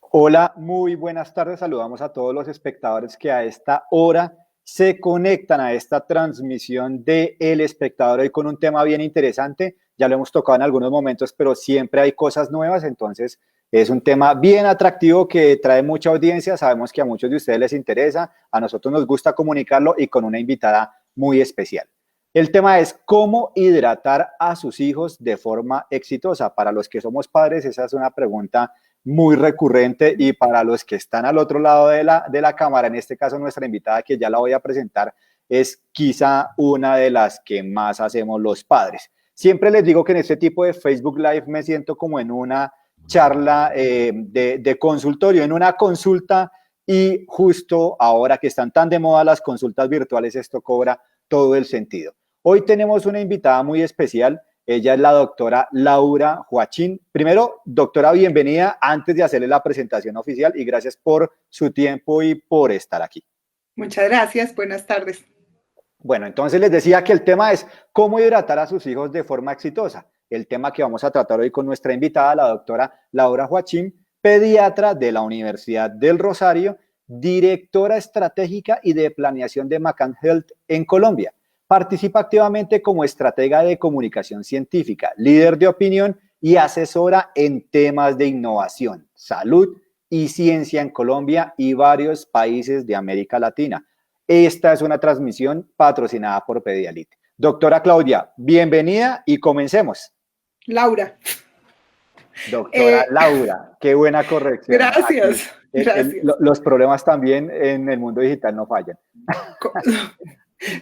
Hola, muy buenas tardes. Saludamos a todos los espectadores que a esta hora se conectan a esta transmisión de El Espectador hoy con un tema bien interesante. Ya lo hemos tocado en algunos momentos, pero siempre hay cosas nuevas, entonces es un tema bien atractivo que trae mucha audiencia. Sabemos que a muchos de ustedes les interesa, a nosotros nos gusta comunicarlo y con una invitada muy especial. El tema es cómo hidratar a sus hijos de forma exitosa. Para los que somos padres, esa es una pregunta muy recurrente y para los que están al otro lado de la cámara, en este caso nuestra invitada que ya la voy a presentar, es quizá una de las que más hacemos los padres. Siempre les digo que en este tipo de Facebook Live me siento como en una charla de consultorio, en una consulta y justo ahora que están tan de moda las consultas virtuales, esto cobra todo el sentido. Hoy tenemos una invitada muy especial. Ella es la doctora Laura Joachim. Primero, doctora, bienvenida antes de hacerle la presentación oficial y gracias por su tiempo y por estar aquí. Muchas gracias, buenas tardes. Bueno, entonces les decía que el tema es cómo hidratar a sus hijos de forma exitosa. El tema que vamos a tratar hoy con nuestra invitada, la doctora Laura Joachim, pediatra de la Universidad del Rosario, directora estratégica y de planeación de McCann Health en Colombia. Participa activamente como estratega de comunicación científica, líder de opinión y asesora en temas de innovación, salud y ciencia en Colombia y varios países de América Latina. Esta es una transmisión patrocinada por Pedialit. Doctora Claudia, bienvenida y comencemos. Laura. Doctora Laura, qué buena corrección. Aquí Gracias, gracias. los problemas también en el mundo digital no fallan.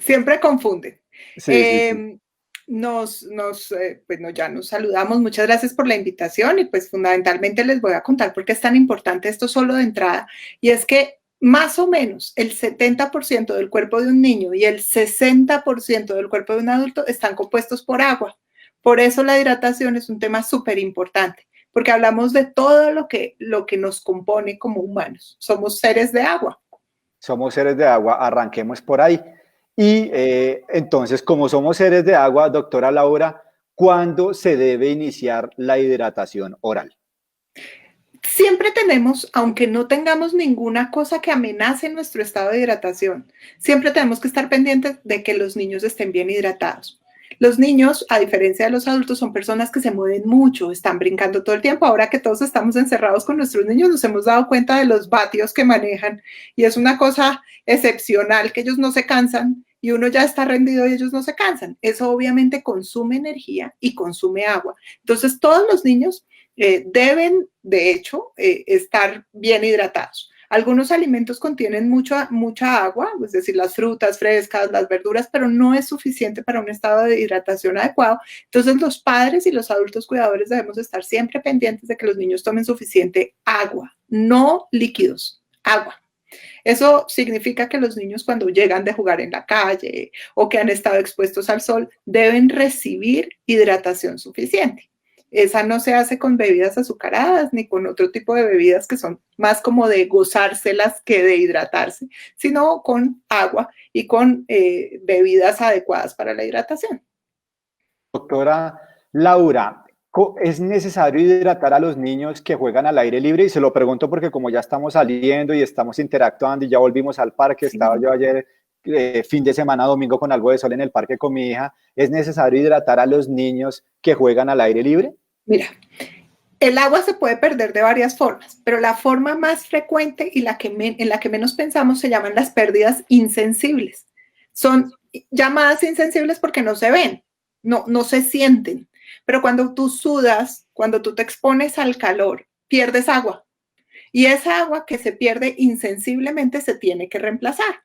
Siempre confunden. Sí, sí, sí. Bueno, ya nos saludamos. Muchas gracias por la invitación y pues fundamentalmente les voy a contar por qué es tan importante esto solo de entrada. Y es que más o menos el 70% del cuerpo de un niño y el 60% del cuerpo de un adulto están compuestos por agua. Por eso la hidratación es un tema súper importante, porque hablamos de todo lo que nos compone como humanos. Somos seres de agua. Somos seres de agua, arranquemos por ahí. Y entonces, como somos seres de agua, doctora Laura, ¿cuándo se debe iniciar la hidratación oral? Siempre tenemos, aunque no tengamos ninguna cosa que amenace nuestro estado de hidratación, siempre tenemos que estar pendientes de que los niños estén bien hidratados. Los niños, a diferencia de los adultos, son personas que se mueven mucho, están brincando todo el tiempo. Ahora que todos estamos encerrados con nuestros niños, nos hemos dado cuenta de los vatios que manejan y es una cosa excepcional que ellos no se cansan y uno ya está rendido y ellos no se cansan. Eso obviamente consume energía y consume agua. Entonces, todos los niños deben, de hecho, estar bien hidratados. Algunos alimentos contienen mucha agua, es decir, las frutas frescas, las verduras, pero no es suficiente para un estado de hidratación adecuado. Entonces, los padres y los adultos cuidadores debemos estar siempre pendientes de que los niños tomen suficiente agua, no líquidos, agua. Eso significa que los niños cuando llegan de jugar en la calle o que han estado expuestos al sol deben recibir hidratación suficiente. Esa no se hace con bebidas azucaradas ni con otro tipo de bebidas que son más como de gozárselas que de hidratarse, sino con agua y con bebidas adecuadas para la hidratación. Doctora Laura, ¿es necesario hidratar a los niños que juegan al aire libre? Y se lo pregunto porque como ya estamos saliendo y estamos interactuando y ya volvimos al parque, Sí. estaba yo ayer fin de semana, domingo con algo de sol en el parque con mi hija, ¿es necesario hidratar a los niños que juegan al aire libre? Mira, el agua se puede perder de varias formas, pero la forma más frecuente y en la que menos pensamos se llaman las pérdidas insensibles. Son llamadas insensibles porque no se ven, no se sienten. Pero cuando tú sudas, cuando tú te expones al calor, pierdes agua. Y esa agua que se pierde insensiblemente se tiene que reemplazar.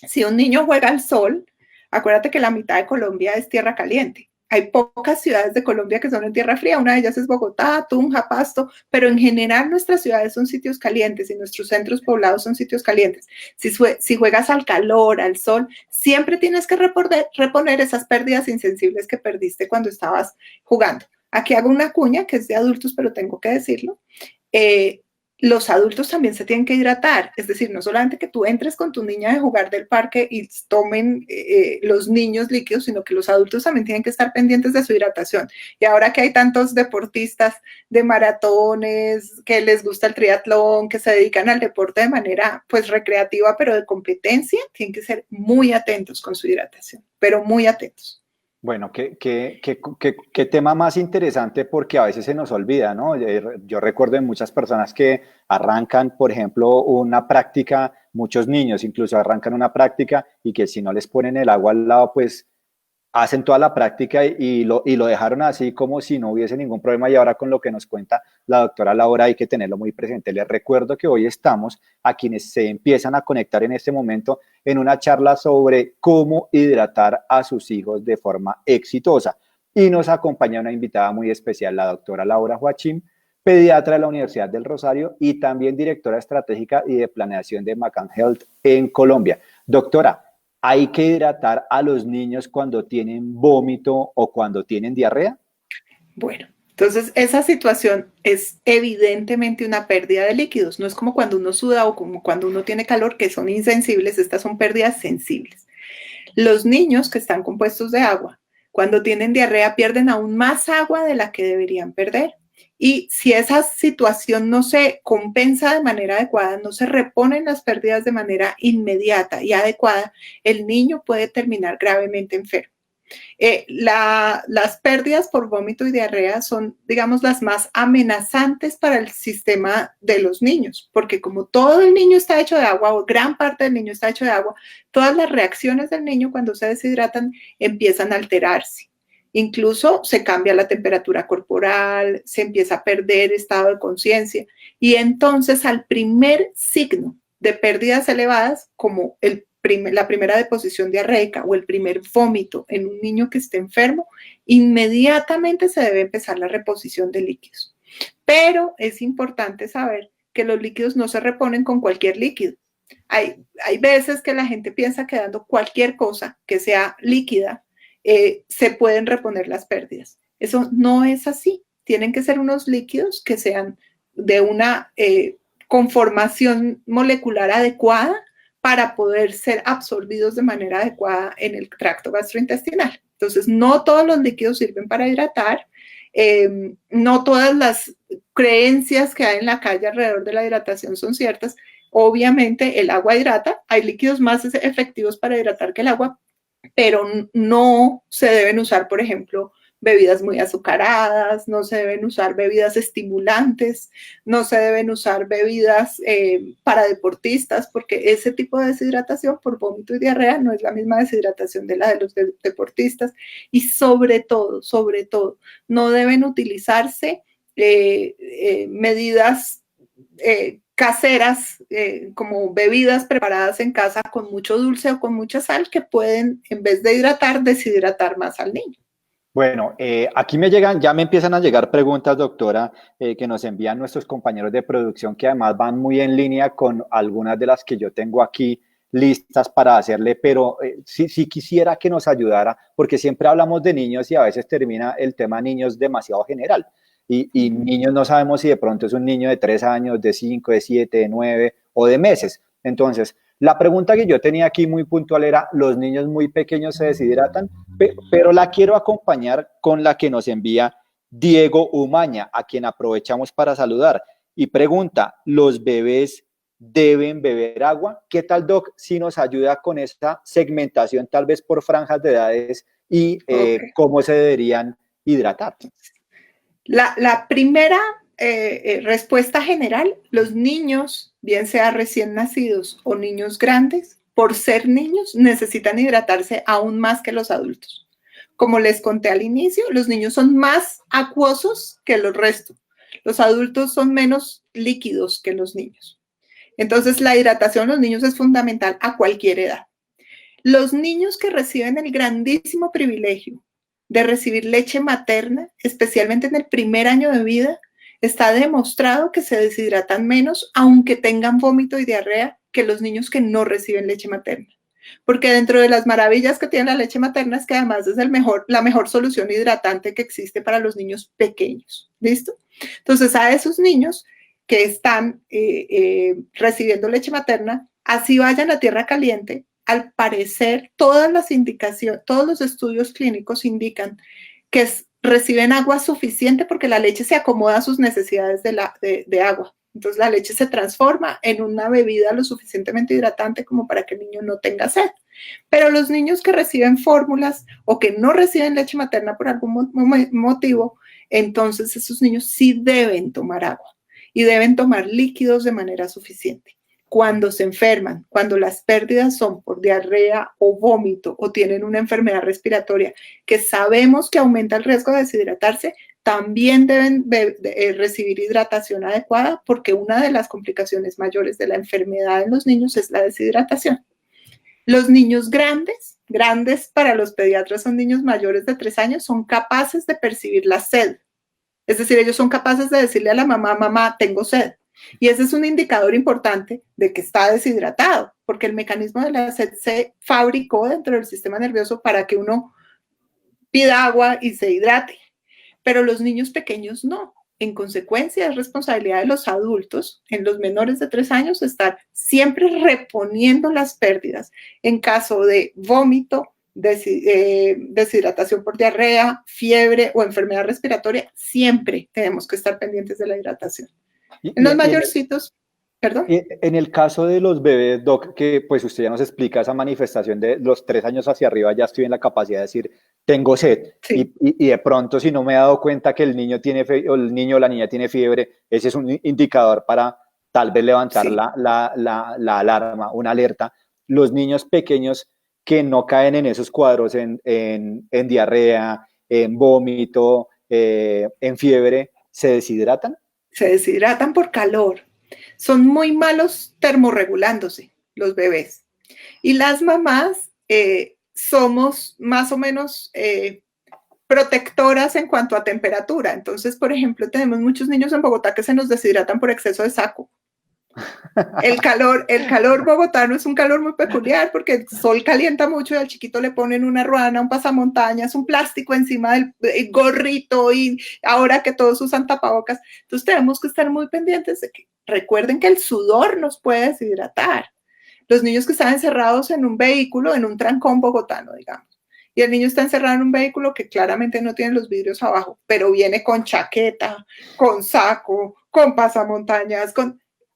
Si un niño juega al sol, acuérdate que la mitad de Colombia es tierra caliente. Hay pocas ciudades de Colombia que son en tierra fría, una de ellas es Bogotá, Tunja, Pasto, pero en general nuestras ciudades son sitios calientes y nuestros centros poblados son sitios calientes. Si juegas al calor, al sol, siempre tienes que reponer esas pérdidas insensibles que perdiste cuando estabas jugando. Aquí hago una cuña que es de adultos, pero tengo que decirlo. los adultos también se tienen que hidratar, es decir, no solamente que tú entres con tu niña de jugar del parque y tomen los niños líquidos, sino que los adultos también tienen que estar pendientes de su hidratación. Y ahora que hay tantos deportistas de maratones, que les gusta el triatlón, que se dedican al deporte de manera pues recreativa, pero de competencia, tienen que ser muy atentos con su hidratación, pero muy atentos. Bueno, qué tema más interesante porque a veces se nos olvida, ¿no? Yo recuerdo de muchas personas que arrancan, por ejemplo, una práctica, muchos niños incluso arrancan una práctica y que si no les ponen el agua al lado, pues hacen toda la práctica y lo dejaron así como si no hubiese ningún problema y ahora con lo que nos cuenta la doctora Laura hay que tenerlo muy presente. Les recuerdo que hoy estamos a quienes se empiezan a conectar en este momento en una charla sobre cómo hidratar a sus hijos de forma exitosa y nos acompaña una invitada muy especial, la doctora Laura Joachim, pediatra de la Universidad del Rosario y también directora estratégica y de planeación de McCann Health en Colombia. Doctora, ¿hay que hidratar a los niños cuando tienen vómito o cuando tienen diarrea? Bueno, entonces esa situación es evidentemente una pérdida de líquidos. No es como cuando uno suda o como cuando uno tiene calor, que son insensibles. Estas son pérdidas sensibles. Los niños que están compuestos de agua, cuando tienen diarrea, pierden aún más agua de la que deberían perder. Y si esa situación no se compensa de manera adecuada, no se reponen las pérdidas de manera inmediata y adecuada, el niño puede terminar gravemente enfermo. Las pérdidas por vómito y diarrea son, digamos, las más amenazantes para el sistema de los niños, porque como todo el niño está hecho de agua, o gran parte del niño está hecho de agua, todas las reacciones del niño cuando se deshidratan empiezan a alterarse. Incluso se cambia la temperatura corporal, se empieza a perder estado de conciencia y entonces al primer signo de pérdidas elevadas, como la primera deposición diarreica o el primer vómito en un niño que esté enfermo, inmediatamente se debe empezar la reposición de líquidos. Pero es importante saber que los líquidos no se reponen con cualquier líquido. Hay veces que la gente piensa que dando cualquier cosa que sea líquida, se pueden reponer las pérdidas. Eso no es así. Tienen que ser unos líquidos que sean de una conformación molecular adecuada para poder ser absorbidos de manera adecuada en el tracto gastrointestinal. Entonces, no todos los líquidos sirven para hidratar, no todas las creencias que hay en la calle alrededor de la hidratación son ciertas. Obviamente, el agua hidrata, hay líquidos más efectivos para hidratar que el agua, pero no se deben usar, por ejemplo, bebidas muy azucaradas, no se deben usar bebidas estimulantes, no se deben usar bebidas para deportistas, porque ese tipo de deshidratación por vómito y diarrea no es la misma deshidratación de la de los deportistas. Y sobre todo, no deben utilizarse medidas caseras, como bebidas preparadas en casa con mucho dulce o con mucha sal que pueden, en vez de hidratar, deshidratar más al niño. Bueno, aquí ya me empiezan a llegar preguntas, doctora, que nos envían nuestros compañeros de producción, que además van muy en línea con algunas de las que yo tengo aquí listas para hacerle, pero sí quisiera que nos ayudara, porque siempre hablamos de niños y a veces termina el tema niños demasiado general. Y niños no sabemos si de pronto es un niño de 3 años, de 5, de 7, de 9 o de meses. Entonces, la pregunta que yo tenía aquí muy puntual era, ¿los niños muy pequeños se deshidratan? Pero la quiero acompañar con la que nos envía Diego Umaña, a quien aprovechamos para saludar. Y pregunta, ¿los bebés deben beber agua? ¿Qué tal, Doc, si nos ayuda con esta segmentación, tal vez por franjas de edades y cómo se deberían hidratar? La primera respuesta general, los niños, bien sea recién nacidos o niños grandes, por ser niños, necesitan hidratarse aún más que los adultos. Como les conté al inicio, los niños son más acuosos que los restos. Los adultos son menos líquidos que los niños. Entonces, la hidratación de los niños es fundamental a cualquier edad. Los niños que reciben el grandísimo privilegio de recibir leche materna, especialmente en el primer año de vida, está demostrado que se deshidratan menos, aunque tengan vómito y diarrea, que los niños que no reciben leche materna. Porque dentro de las maravillas que tiene la leche materna es que además es la mejor solución hidratante que existe para los niños pequeños. ¿Listo? Entonces, a esos niños que están recibiendo leche materna, así vayan a tierra caliente, al parecer todas las indicaciones, todos los estudios clínicos indican que reciben agua suficiente porque la leche se acomoda a sus necesidades de agua. Entonces la leche se transforma en una bebida lo suficientemente hidratante como para que el niño no tenga sed. Pero los niños que reciben fórmulas o que no reciben leche materna por algún motivo, entonces esos niños sí deben tomar agua y deben tomar líquidos de manera suficiente. Cuando se enferman, cuando las pérdidas son por diarrea o vómito o tienen una enfermedad respiratoria que sabemos que aumenta el riesgo de deshidratarse, también deben recibir hidratación adecuada porque una de las complicaciones mayores de la enfermedad en los niños es la deshidratación. Los niños grandes para los pediatras son niños mayores de 3 años, son capaces de percibir la sed. Es decir, ellos son capaces de decirle a la mamá, mamá, tengo sed. Y ese es un indicador importante de que está deshidratado, porque el mecanismo de la sed se fabricó dentro del sistema nervioso para que uno pida agua y se hidrate. Pero los niños pequeños no. En consecuencia, es responsabilidad de los adultos, en los menores de 3 años, estar siempre reponiendo las pérdidas en caso de vómito, deshidratación por diarrea, fiebre o enfermedad respiratoria. Siempre tenemos que estar pendientes de la hidratación. En los mayorcitos, perdón. En el caso de los bebés, Doc, que pues usted ya nos explica esa manifestación de los 3 años hacia arriba, ya estoy en la capacidad de decir, tengo sed. Sí. Y de pronto, si no me he dado cuenta que el niño tiene o el niño o la niña tiene fiebre, ese es un indicador para tal vez levantar sí. la alarma, una alerta. Los niños pequeños que no caen en esos cuadros, en diarrea, en vómito, en fiebre, ¿se deshidratan? Se deshidratan por calor. Son muy malos termorregulándose los bebés. Y las mamás somos más o menos protectoras en cuanto a temperatura. Entonces, por ejemplo, tenemos muchos niños en Bogotá que se nos deshidratan por exceso de saco. El calor bogotano es un calor muy peculiar porque el sol calienta mucho y al chiquito le ponen una ruana, un pasamontañas, un plástico encima del gorrito y ahora que todos usan tapabocas. Entonces tenemos que estar muy pendientes de que recuerden que el sudor nos puede deshidratar. Los niños que están encerrados en un vehículo, en un trancón bogotano, digamos, y el niño está encerrado en un vehículo que claramente no tiene los vidrios abajo, pero viene con chaqueta, con saco, con pasamontañas,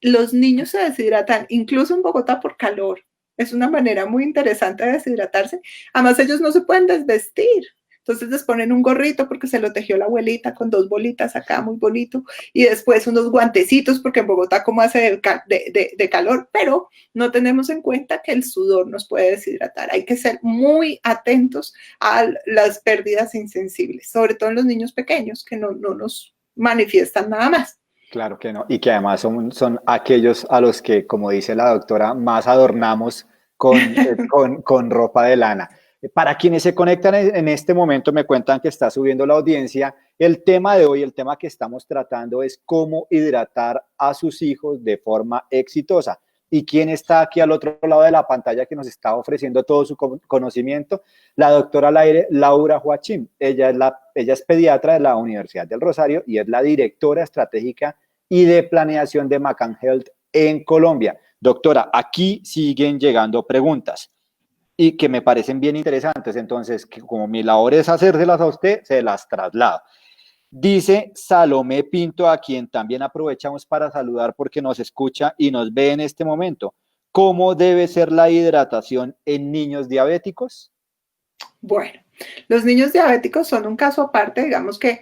los niños se deshidratan, incluso en Bogotá por calor. Es una manera muy interesante de deshidratarse. Además, ellos no se pueden desvestir. Entonces les ponen un gorrito porque se lo tejió la abuelita con 2 bolitas acá, muy bonito. Y después unos guantecitos porque en Bogotá como hace de calor. Pero no tenemos en cuenta que el sudor nos puede deshidratar. Hay que ser muy atentos a las pérdidas insensibles, sobre todo en los niños pequeños que no nos manifiestan nada más. Claro que no, y que además son aquellos a los que, como dice la doctora, más adornamos con ropa de lana. Para quienes se conectan en este momento, me cuentan que está subiendo la audiencia. El tema de hoy, el tema que estamos tratando es cómo hidratar a sus hijos de forma exitosa. ¿Y quién está aquí al otro lado de la pantalla que nos está ofreciendo todo su conocimiento? La doctora Laura Joachim. Ella es pediatra de la Universidad del Rosario y es la directora estratégica y de planeación de McCann Health en Colombia. Doctora, aquí siguen llegando preguntas y que me parecen bien interesantes. Entonces, como mi labor es hacérselas a usted, se las traslado. Dice Salomé Pinto, a quien también aprovechamos para saludar porque nos escucha y nos ve en este momento. ¿Cómo debe ser la hidratación en niños diabéticos? Bueno, los niños diabéticos son un caso aparte, digamos que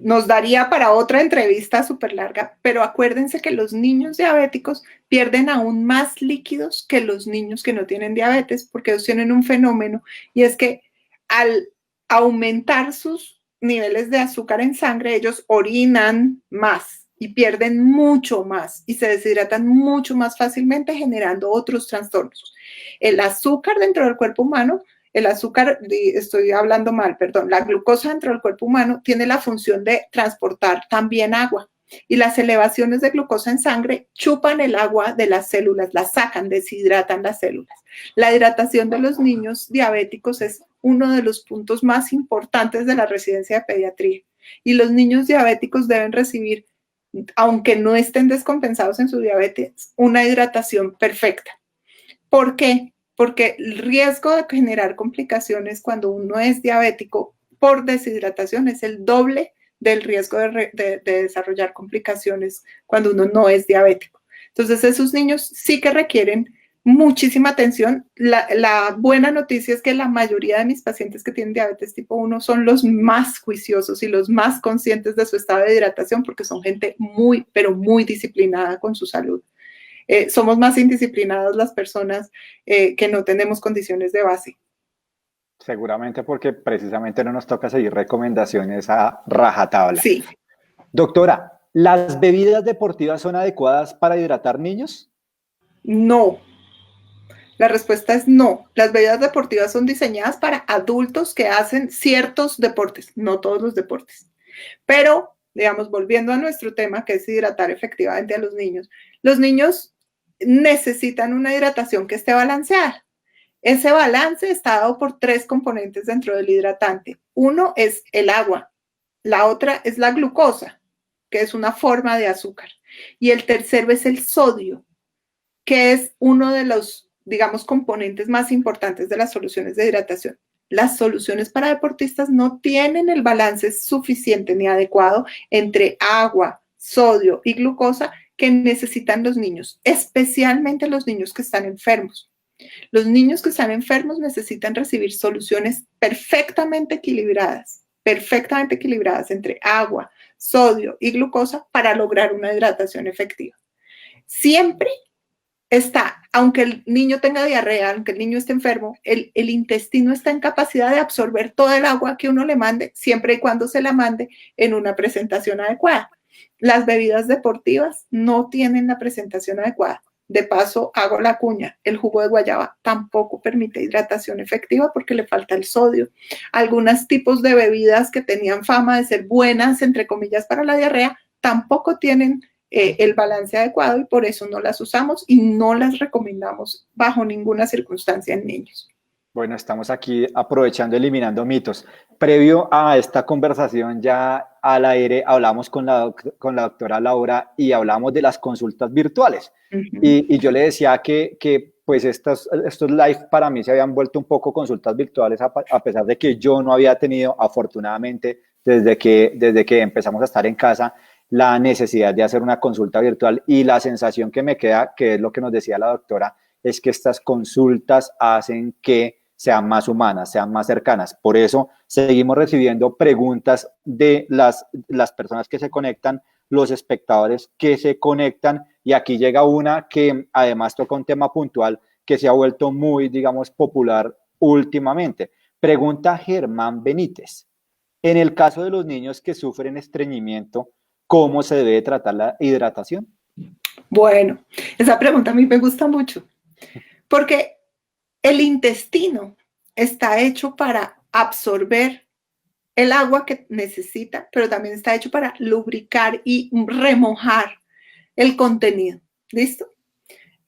nos daría para otra entrevista súper larga, pero acuérdense que los niños diabéticos pierden aún más líquidos que los niños que no tienen diabetes, porque ellos tienen un fenómeno y es que al aumentar sus niveles de azúcar en sangre, ellos orinan más y pierden mucho más y se deshidratan mucho más fácilmente, generando otros trastornos. El azúcar dentro del cuerpo humano, la glucosa dentro del cuerpo humano tiene la función de transportar también agua. Y las elevaciones de glucosa en sangre chupan el agua de las células, las sacan, deshidratan las células. La hidratación de los niños diabéticos es uno de los puntos más importantes de la residencia de pediatría. Y los niños diabéticos deben recibir aunque no estén descompensados en su diabetes, una hidratación perfecta. ¿Por qué? Porque el riesgo de generar complicaciones cuando uno es diabético por deshidratación es el doble del riesgo de desarrollar complicaciones cuando uno no es diabético. Entonces, esos niños sí que requieren muchísima atención. La buena noticia es que la mayoría de mis pacientes que tienen diabetes tipo 1 son los más juiciosos y los más conscientes de su estado de hidratación porque son gente muy, pero muy disciplinada con su salud. Somos más indisciplinadas las personas que no tenemos condiciones de base. Seguramente porque precisamente no nos toca seguir recomendaciones a rajatabla. Sí. Doctora, ¿las bebidas deportivas son adecuadas para hidratar niños? No. La respuesta es no. Las bebidas deportivas son diseñadas para adultos que hacen ciertos deportes, no todos los deportes. Pero, digamos, volviendo a nuestro tema, que es hidratar efectivamente a los niños necesitan una hidratación que esté balanceada. Ese balance está dado por 3 componentes dentro del hidratante. Uno es el agua, la otra es la glucosa, que es una forma de azúcar, y el tercero es el sodio, que es uno de los, digamos, componentes más importantes de las soluciones de hidratación. Las soluciones para deportistas no tienen el balance suficiente ni adecuado entre agua, sodio y glucosa que necesitan los niños, especialmente los niños que están enfermos. Los niños que están enfermos necesitan recibir soluciones perfectamente equilibradas entre agua, sodio y glucosa para lograr una hidratación efectiva. Siempre está, aunque el niño tenga diarrea, aunque el niño esté enfermo, el intestino está en capacidad de absorber todo el agua que uno le mande, siempre y cuando se la mande en una presentación adecuada. Las bebidas deportivas no tienen la presentación adecuada. De paso, hago la cuña, el jugo de guayaba tampoco permite hidratación efectiva porque le falta el sodio. Algunos tipos de bebidas que tenían fama de ser buenas, entre comillas, para la diarrea, tampoco tienen el balance adecuado y por eso no las usamos y no las recomendamos bajo ninguna circunstancia en niños. Bueno, estamos aquí aprovechando, eliminando mitos. Previo a esta conversación, ya al aire, hablamos con la doctora Laura y hablamos de las consultas virtuales. Y yo le decía que pues estos live para mí se habían vuelto un poco consultas virtuales, a pesar de que yo no había tenido, afortunadamente, desde que empezamos a estar en casa, la necesidad de hacer una consulta virtual. Y la sensación que me queda, que es lo que nos decía la doctora, es que estas consultas hacen que sean más humanas, sean más cercanas. Por eso seguimos recibiendo preguntas de las personas que se conectan, los espectadores que se conectan, y aquí llega una que además toca un tema puntual que se ha vuelto muy, digamos, popular últimamente. Pregunta Germán Benítez. En el caso de los niños que sufren estreñimiento, ¿cómo se debe tratar la hidratación? Bueno, esa pregunta a mí me gusta mucho, porque el intestino está hecho para absorber el agua que necesita, pero también está hecho para lubricar y remojar el contenido. ¿Listo?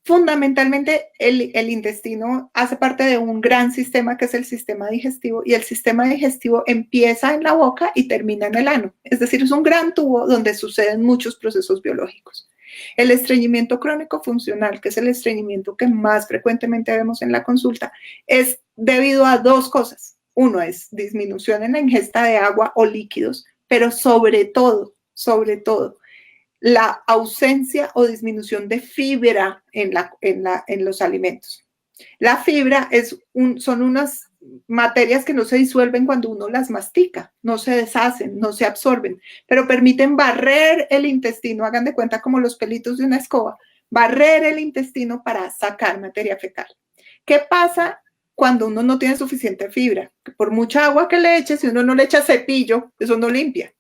Fundamentalmente, el intestino hace parte de un gran sistema que es el sistema digestivo, y el sistema digestivo empieza en la boca y termina en el ano. Es decir, es un gran tubo donde suceden muchos procesos biológicos. El estreñimiento crónico funcional, que es el estreñimiento que más frecuentemente vemos en la consulta, es debido a 2 cosas. Uno es disminución en la ingesta de agua o líquidos, pero sobre todo, la ausencia o disminución de fibra en los alimentos. La fibra son unas materias que no se disuelven cuando uno las mastica, no se deshacen, no se absorben, pero permiten barrer el intestino, hagan de cuenta como los pelitos de una escoba, barrer el intestino para sacar materia fecal. ¿Qué pasa cuando uno no tiene suficiente fibra? Que por mucha agua que le eche, si uno no le echa cepillo, eso no limpia.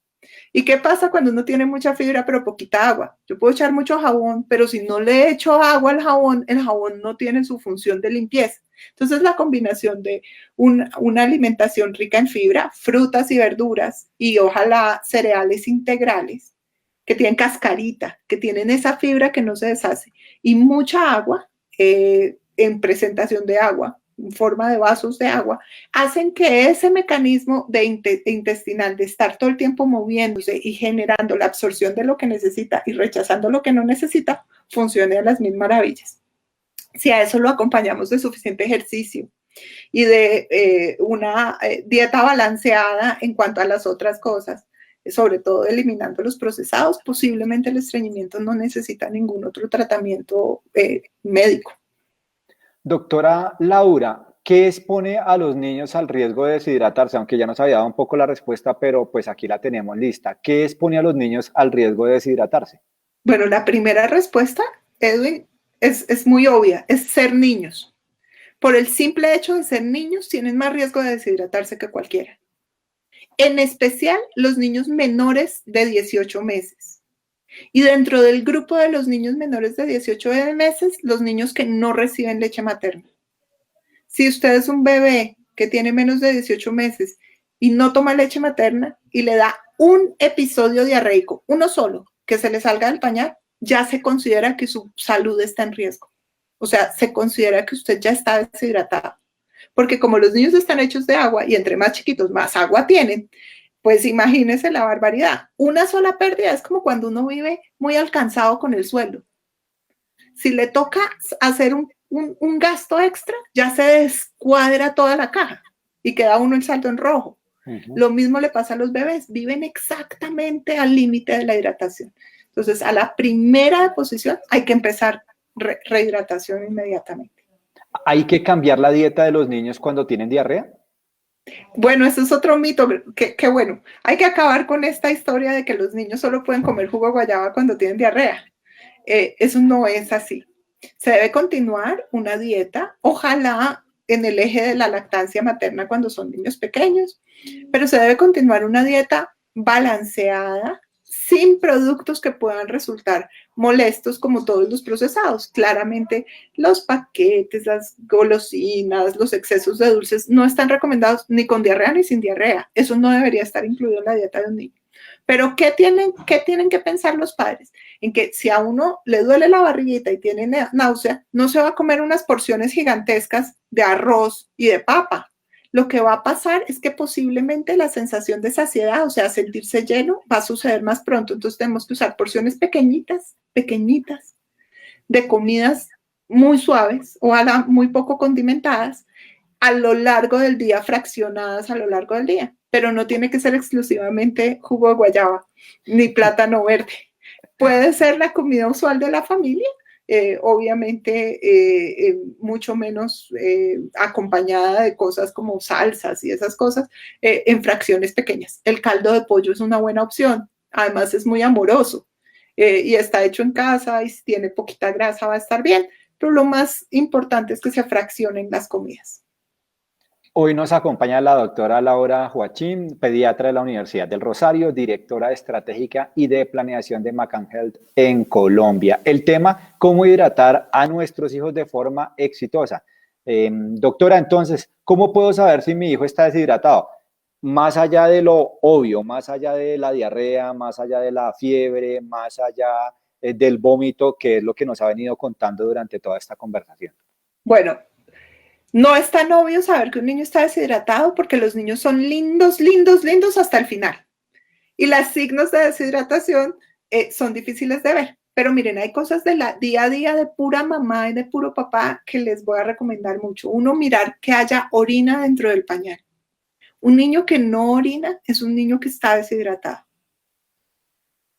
¿Y qué pasa cuando uno tiene mucha fibra pero poquita agua? Yo puedo echar mucho jabón, pero si no le echo agua al jabón, el jabón no tiene su función de limpieza. Entonces, la combinación de una alimentación rica en fibra, frutas y verduras, y ojalá cereales integrales, que tienen cascarita, que tienen esa fibra que no se deshace, y mucha agua, en presentación de agua, en forma de vasos de agua, hacen que ese mecanismo intestinal de estar todo el tiempo moviéndose y generando la absorción de lo que necesita y rechazando lo que no necesita, funcione a las mil maravillas. Si a eso lo acompañamos de suficiente ejercicio y de una dieta balanceada en cuanto a las otras cosas, sobre todo eliminando los procesados, posiblemente el estreñimiento no necesita ningún otro tratamiento médico. Doctora Laura, ¿qué expone a los niños al riesgo de deshidratarse? Aunque ya nos había dado un poco la respuesta, pero pues aquí la tenemos lista. ¿Qué expone a los niños al riesgo de deshidratarse? Bueno, la primera respuesta, Edwin, es muy obvia, es ser niños. Por el simple hecho de ser niños, tienen más riesgo de deshidratarse que cualquiera. En especial los niños menores de 18 meses. Y dentro del grupo de los niños menores de 18 meses, los niños que no reciben leche materna. Si usted es un bebé que tiene menos de 18 meses y no toma leche materna y le da un episodio diarreico, uno solo, que se le salga del pañal, ya se considera que su salud está en riesgo. O sea, se considera que usted ya está deshidratado. Porque como los niños están hechos de agua y entre más chiquitos más agua tienen, pues imagínese la barbaridad. Una sola pérdida es como cuando uno vive muy alcanzado con el sueldo. Si le toca hacer un gasto extra, ya se descuadra toda la caja y queda uno el saldo en rojo. Lo mismo le pasa a los bebés, viven exactamente al límite de la hidratación. Entonces, a la primera deposición hay que empezar rehidratación inmediatamente. ¿Hay que cambiar la dieta de los niños cuando tienen diarrea? Bueno, eso es otro mito, que bueno, hay que acabar con esta historia de que los niños solo pueden comer jugo de guayaba cuando tienen diarrea. Eso no es así. Se debe continuar una dieta, ojalá en el eje de la lactancia materna cuando son niños pequeños, pero se debe continuar una dieta balanceada, sin productos que puedan resultar molestos como todos los procesados. Claramente los paquetes, las golosinas, los excesos de dulces no están recomendados ni con diarrea ni sin diarrea. Eso no debería estar incluido en la dieta de un niño. Pero ¿qué tienen que pensar los padres? En que si a uno le duele la barriguita y tiene náusea, no se va a comer unas porciones gigantescas de arroz y de papa. Lo que va a pasar es que posiblemente la sensación de saciedad, o sea, sentirse lleno, va a suceder más pronto. Entonces tenemos que usar porciones pequeñitas, pequeñitas, de comidas muy suaves, ojalá muy poco condimentadas, a lo largo del día, fraccionadas a lo largo del día. Pero no tiene que ser exclusivamente jugo de guayaba ni plátano verde. Puede ser la comida usual de la familia, obviamente mucho menos acompañada de cosas como salsas y esas cosas, en fracciones pequeñas. El caldo de pollo es una buena opción, además es muy amoroso y está hecho en casa y si tiene poquita grasa va a estar bien, pero lo más importante es que se fraccionen las comidas. Hoy nos acompaña la doctora Laura Joachim, pediatra de la Universidad del Rosario, directora estratégica y de planeación de McCann Health en Colombia. El tema, cómo hidratar a nuestros hijos de forma exitosa. Doctora, entonces, ¿cómo puedo saber si mi hijo está deshidratado? Más allá de lo obvio, más allá de la diarrea, más allá de la fiebre, más allá del vómito, que es lo que nos ha venido contando durante toda esta conversación. Bueno, no es tan obvio saber que un niño está deshidratado porque los niños son lindos, lindos, lindos hasta el final. Y los signos de deshidratación son difíciles de ver. Pero miren, hay cosas de la día a día de pura mamá y de puro papá que les voy a recomendar mucho. Uno, mirar que haya orina dentro del pañal. Un niño que no orina es un niño que está deshidratado.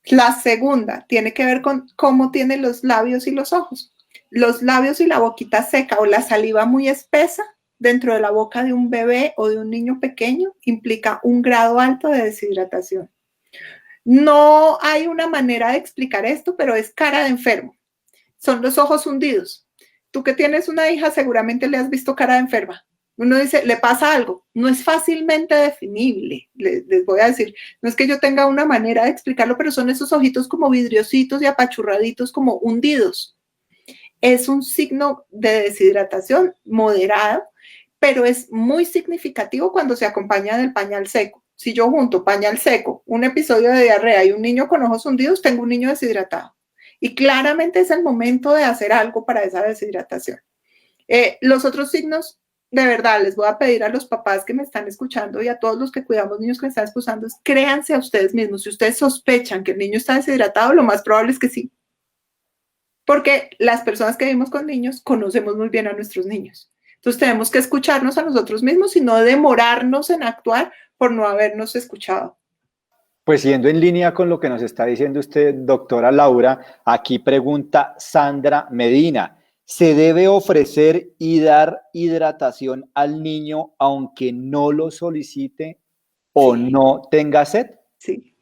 La segunda tiene que ver con cómo tiene los labios y los ojos. Los labios y la boquita seca o la saliva muy espesa dentro de la boca de un bebé o de un niño pequeño implica un grado alto de deshidratación. No hay una manera de explicar esto, pero es cara de enfermo. Son los ojos hundidos. Tú que tienes una hija seguramente le has visto cara de enferma. Uno dice, le pasa algo. No es fácilmente definible, les voy a decir. No es que yo tenga una manera de explicarlo, pero son esos ojitos como vidriositos y apachurraditos, como hundidos. Es un signo de deshidratación moderado, pero es muy significativo cuando se acompaña del pañal seco. Si yo junto pañal seco, un episodio de diarrea y un niño con ojos hundidos, tengo un niño deshidratado. Y claramente es el momento de hacer algo para esa deshidratación. Los otros signos de verdad, les voy a pedir a los papás que me están escuchando y a todos los que cuidamos niños que me están escuchando, es créanse a ustedes mismos. Si ustedes sospechan que el niño está deshidratado, lo más probable es que sí. Porque las personas que vivimos con niños conocemos muy bien a nuestros niños. Entonces tenemos que escucharnos a nosotros mismos y no demorarnos en actuar por no habernos escuchado. Pues yendo en línea con lo que nos está diciendo usted, doctora Laura, aquí pregunta Sandra Medina. ¿Se debe ofrecer y dar hidratación al niño aunque no lo solicite o Sí, no tenga sed? sí.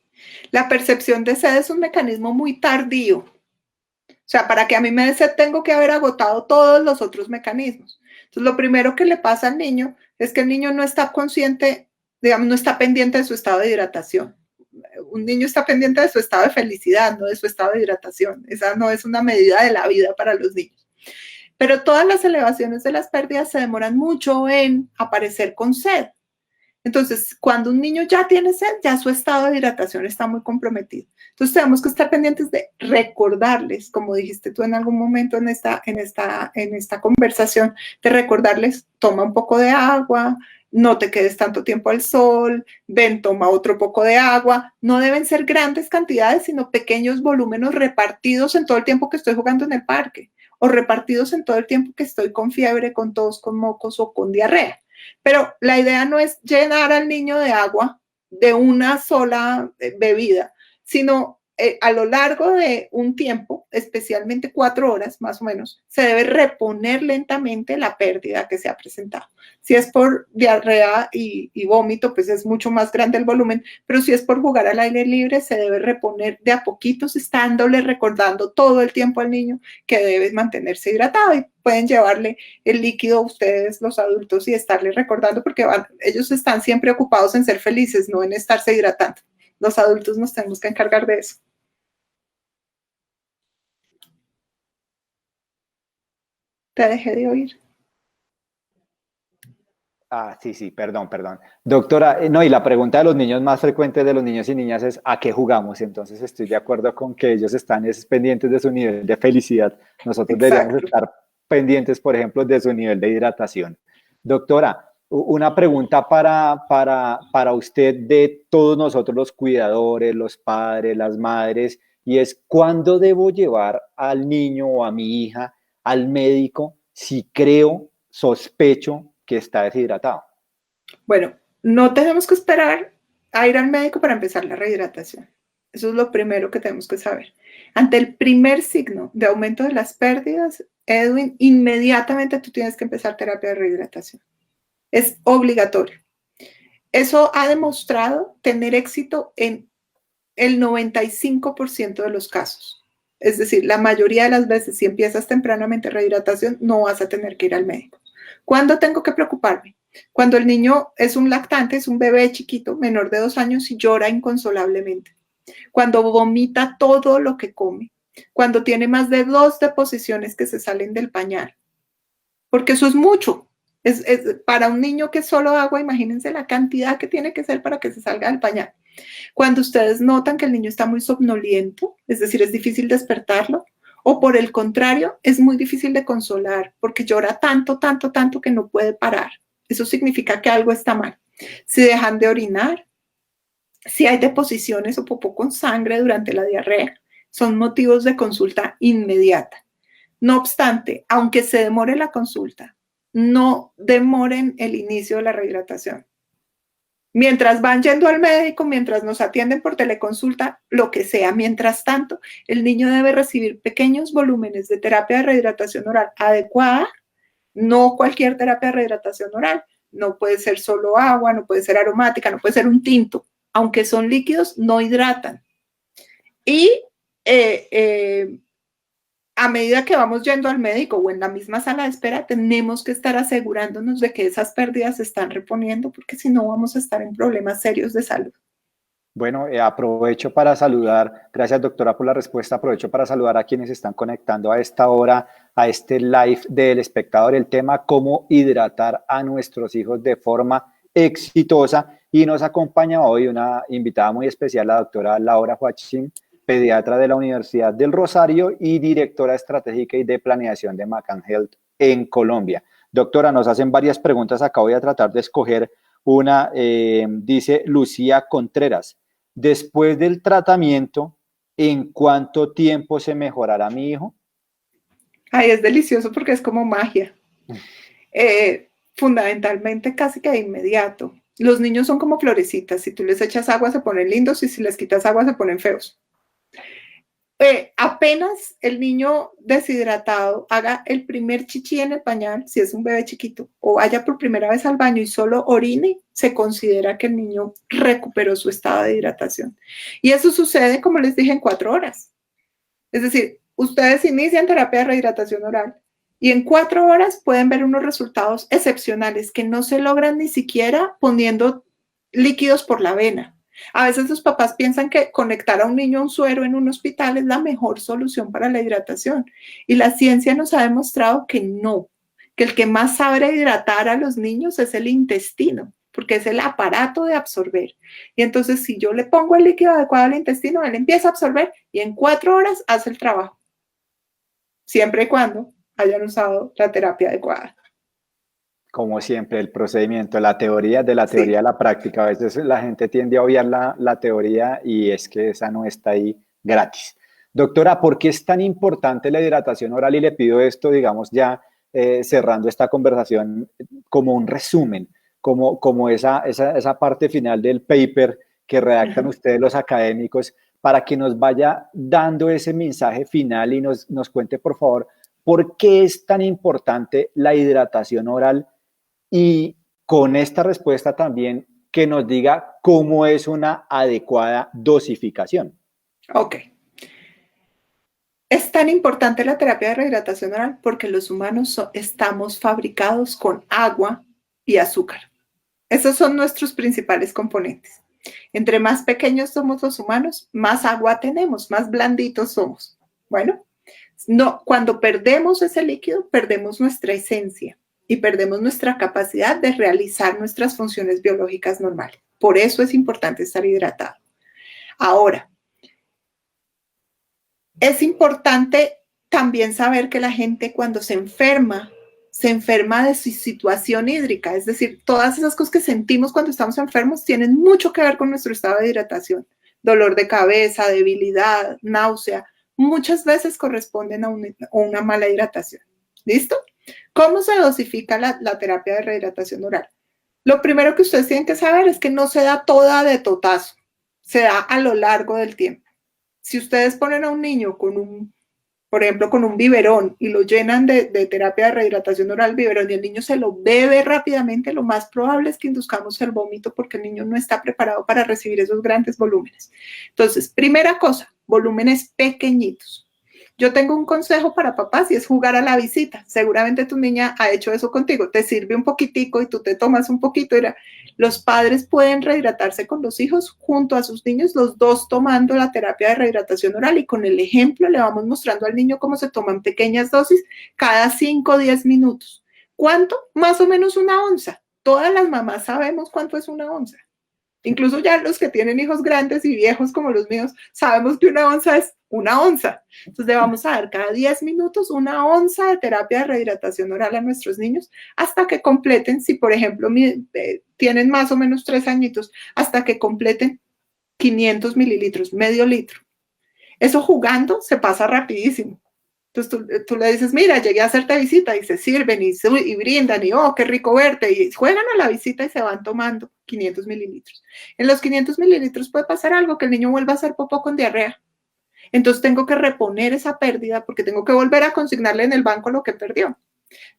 La percepción de sed es un mecanismo muy tardío. O sea, para que a mí me dé sed tengo que haber agotado todos los otros mecanismos. Entonces, lo primero que le pasa al niño es que el niño no está consciente, digamos, no está pendiente de su estado de hidratación. Un niño está pendiente de su estado de felicidad, no de su estado de hidratación. Esa no es una medida de la vida para los niños. Pero todas las elevaciones de las pérdidas se demoran mucho en aparecer con sed. Entonces, cuando un niño ya tiene sed, ya su estado de hidratación está muy comprometido. Entonces, tenemos que estar pendientes de recordarles, como dijiste tú en algún momento en esta conversación, de recordarles, toma un poco de agua, no te quedes tanto tiempo al sol, ven, toma otro poco de agua. No deben ser grandes cantidades, sino pequeños volúmenes repartidos en todo el tiempo que estoy jugando en el parque o repartidos en todo el tiempo que estoy con fiebre, con tos, con mocos o con diarrea. Pero la idea no es llenar al niño de agua de una sola bebida, sino a lo largo de un tiempo, especialmente 4 horas más o menos, se debe reponer lentamente la pérdida que se ha presentado. Si es por diarrea y vómito, pues es mucho más grande el volumen, pero si es por jugar al aire libre, se debe reponer de a poquitos, estándole recordando todo el tiempo al niño que debe mantenerse hidratado y pueden llevarle el líquido a ustedes, los adultos, y estarle recordando porque ellos están siempre ocupados en ser felices, no en estarse hidratando. Los adultos nos tenemos que encargar de eso. Te dejé de oír. Ah, sí, sí, perdón, perdón. Doctora, no, y la pregunta de los niños más frecuente de los niños y niñas es ¿a qué jugamos? Entonces estoy de acuerdo con que ellos están pendientes de su nivel de felicidad. Nosotros deberíamos Exacto. estar pendientes, por ejemplo, de su nivel de hidratación. Doctora, una pregunta para usted de todos nosotros los cuidadores, los padres, las madres, y es ¿cuándo debo llevar al niño o a mi hija al médico si creo, sospecho que está deshidratado? Bueno, no tenemos que esperar a ir al médico para empezar la rehidratación. Eso es lo primero que tenemos que saber. Ante el primer signo de aumento de las pérdidas, Edwin, inmediatamente tú tienes que empezar terapia de rehidratación. Es obligatorio. Eso ha demostrado tener éxito en el 95% de los casos. Es decir, la mayoría de las veces, si empiezas tempranamente rehidratación, no vas a tener que ir al médico. ¿Cuándo tengo que preocuparme? Cuando el niño es un lactante, es un bebé chiquito, menor de 2 años y llora inconsolablemente. Cuando vomita todo lo que come. Cuando tiene más de 2 deposiciones que se salen del pañal. Porque eso es mucho. Para un niño que es solo agua, imagínense la cantidad que tiene que ser para que se salga del pañal. Cuando ustedes notan que el niño está muy somnoliento, es decir, es difícil despertarlo, o por el contrario, es muy difícil de consolar porque llora tanto, tanto, tanto que no puede parar. Eso significa que algo está mal. Si dejan de orinar, si hay deposiciones o popó con sangre durante la diarrea, son motivos de consulta inmediata. No obstante, aunque se demore la consulta, no demoren el inicio de la rehidratación. Mientras van yendo al médico, mientras nos atienden por teleconsulta, lo que sea, mientras tanto, el niño debe recibir pequeños volúmenes de terapia de rehidratación oral adecuada, no cualquier terapia de rehidratación oral, no puede ser solo agua, no puede ser aromática, no puede ser un tinto, aunque son líquidos, no hidratan. Y eh, eh, a medida que vamos yendo al médico o en la misma sala de espera, tenemos que estar asegurándonos de que esas pérdidas se están reponiendo, porque si no vamos a estar en problemas serios de salud. Bueno, aprovecho para saludar, gracias doctora por la respuesta, aprovecho para saludar a quienes están conectando a esta hora, a este live del espectador, el tema cómo hidratar a nuestros hijos de forma exitosa, y nos acompaña hoy una invitada muy especial, la doctora Laura Joachim, pediatra de la Universidad del Rosario y directora estratégica y de planeación de McCann Health en Colombia. Doctora, nos hacen varias preguntas, acá voy a tratar de escoger una. Dice Lucía Contreras, después del tratamiento, ¿en cuánto tiempo se mejorará mi hijo? Ay, es delicioso porque es como magia. Fundamentalmente casi que de inmediato. Los niños son como florecitas, si tú les echas agua se ponen lindos y si les quitas agua se ponen feos. Apenas el niño deshidratado haga el primer chichi en el pañal, si es un bebé chiquito, o vaya por primera vez al baño y solo orine, se considera que el niño recuperó su estado de hidratación. Y eso sucede, como les dije, en 4 horas. Es decir, ustedes inician terapia de rehidratación oral y en 4 horas pueden ver unos resultados excepcionales que no se logran ni siquiera poniendo líquidos por la vena. A veces los papás piensan que conectar a un niño a un suero en un hospital es la mejor solución para la hidratación y la ciencia nos ha demostrado que no, que el que más sabe hidratar a los niños es el intestino, porque es el aparato de absorber. Y entonces si yo le pongo el líquido adecuado al intestino, él empieza a absorber y en 4 horas hace el trabajo, siempre y cuando hayan usado la terapia adecuada. Como siempre, el procedimiento, la teoría de la teoría Sí. a la práctica. A veces la gente tiende a obviar la teoría y es que esa no está ahí gratis. Doctora, ¿por qué es tan importante la hidratación oral? Y le pido esto, digamos, ya cerrando esta conversación como un resumen, como esa parte final del paper que redactan ustedes los académicos, para que nos vaya dando ese mensaje final y nos cuente, por favor, por qué es tan importante la hidratación oral. Y con esta respuesta también que nos diga cómo es una adecuada dosificación. Ok. Es tan importante la terapia de rehidratación oral porque los humanos estamos fabricados con agua y azúcar. Esos son nuestros principales componentes. Entre más pequeños somos los humanos, más agua tenemos, más blanditos somos. Bueno, no, cuando perdemos ese líquido, perdemos nuestra esencia y perdemos nuestra capacidad de realizar nuestras funciones biológicas normales. Por eso es importante estar hidratado. Ahora, es importante también saber que la gente cuando se enferma de su situación hídrica, es decir, todas esas cosas que sentimos cuando estamos enfermos tienen mucho que ver con nuestro estado de hidratación. Dolor de cabeza, debilidad, náusea, muchas veces corresponden a una mala hidratación. ¿Listo? ¿Cómo se dosifica la terapia de rehidratación oral? Lo primero que ustedes tienen que saber es que no se da toda de totazo, se da a lo largo del tiempo. Si ustedes ponen a un niño con por ejemplo, con un biberón y lo llenan de terapia de rehidratación oral biberón y el niño se lo bebe rápidamente, lo más probable es que induzcamos el vómito porque el niño no está preparado para recibir esos grandes volúmenes. Entonces, primera cosa, volúmenes pequeñitos. Yo tengo un consejo para papás y es jugar a la visita. Seguramente tu niña ha hecho eso contigo. Te sirve un poquitico y tú te tomas un poquito. Los padres pueden rehidratarse con los hijos junto a sus niños, los dos tomando la terapia de rehidratación oral y con el ejemplo le vamos mostrando al niño cómo se toman pequeñas dosis cada 5 o 10 minutos. ¿Cuánto? Más o menos 1 onza. Todas las mamás sabemos cuánto es 1 onza. Incluso ya los que tienen hijos grandes y viejos como los míos, sabemos que 1 onza es 1 onza. Entonces le vamos a dar cada 10 minutos 1 onza de terapia de rehidratación oral a nuestros niños hasta que completen, si por ejemplo tienen más o menos 3 añitos, hasta que completen 500 mililitros, medio litro. Eso jugando se pasa rapidísimo. Entonces tú le dices, mira, llegué a hacerte visita y se sirven y brindan y, oh, qué rico verte. Y juegan a la visita y se van tomando 500 mililitros. En los 500 mililitros puede pasar algo, que el niño vuelva a hacer popó con diarrea. Entonces tengo que reponer esa pérdida porque tengo que volver a consignarle en el banco lo que perdió.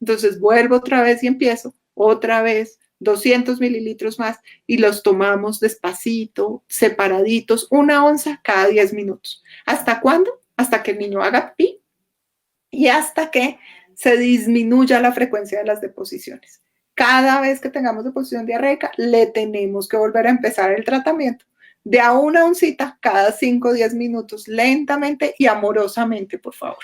Entonces vuelvo otra vez y empiezo otra vez 200 mililitros más y los tomamos despacito, separaditos, 1 onza cada 10 minutos. ¿Hasta cuándo? Hasta que el niño haga pipí y hasta que se disminuya la frecuencia de las deposiciones. Cada vez que tengamos deposición diarreica, le tenemos que volver a empezar el tratamiento de a 1 oncita cada 5 o 10 minutos, lentamente y amorosamente, por favor.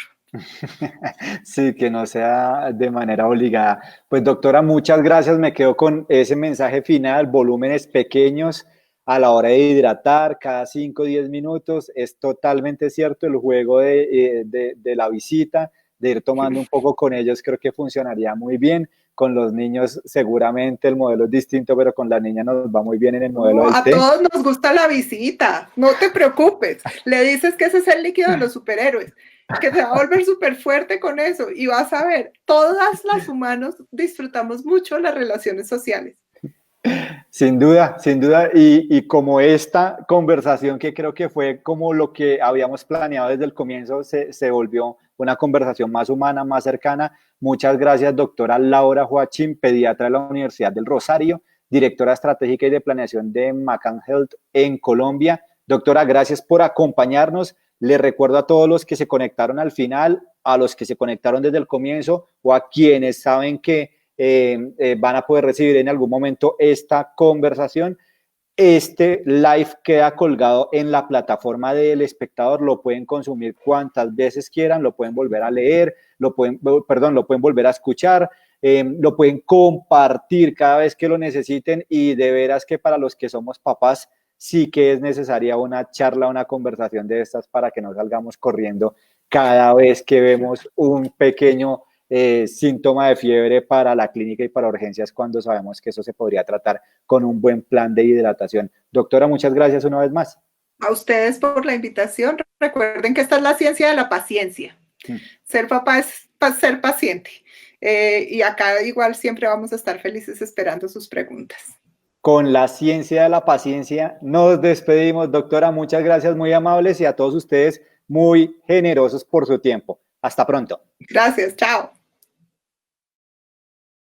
Sí, que no sea de manera obligada. Pues doctora, muchas gracias. Me quedo con ese mensaje final, volúmenes pequeños a la hora de hidratar cada 5 o 10 minutos. Es totalmente cierto el juego de la visita, de ir tomando un poco con ellos, creo que funcionaría muy bien. Con los niños seguramente el modelo es distinto, pero con la niña nos va muy bien en el modelo No, del a té. todos nos gusta la visita, no te preocupes. Le dices que ese es el líquido de los superhéroes, que se va a volver súper fuerte con eso y vas a ver, todas las humanos disfrutamos mucho las relaciones sociales. Sin duda, sin duda. Y como esta conversación que creo que fue como lo que habíamos planeado desde el comienzo, se volvió una conversación más humana, más cercana. Muchas gracias, doctora Laura Joachim, pediatra de la Universidad del Rosario, directora estratégica y de planeación de Macan Health en Colombia. Doctora, gracias por acompañarnos. Les recuerdo a todos los que se conectaron al final, a los que se conectaron desde el comienzo o a quienes saben que van a poder recibir en algún momento esta conversación. Este live queda colgado en la plataforma del espectador, lo pueden consumir cuantas veces quieran, lo pueden volver a leer, lo pueden volver a escuchar, lo pueden compartir cada vez que lo necesiten y de veras que para los que somos papás sí que es necesaria una charla, una conversación de estas para que no salgamos corriendo cada vez que vemos un pequeño síntoma de fiebre para la clínica y para urgencias cuando sabemos que eso se podría tratar con un buen plan de hidratación. Doctora, muchas gracias una vez más. A ustedes por la invitación. Recuerden que esta es la ciencia de la paciencia. Ser papá es ser paciente. Y acá igual siempre vamos a estar felices esperando sus preguntas. Con la ciencia de la paciencia nos despedimos, doctora. Muchas gracias, muy amables y a todos ustedes muy generosos por su tiempo. Hasta pronto. Gracias, chao.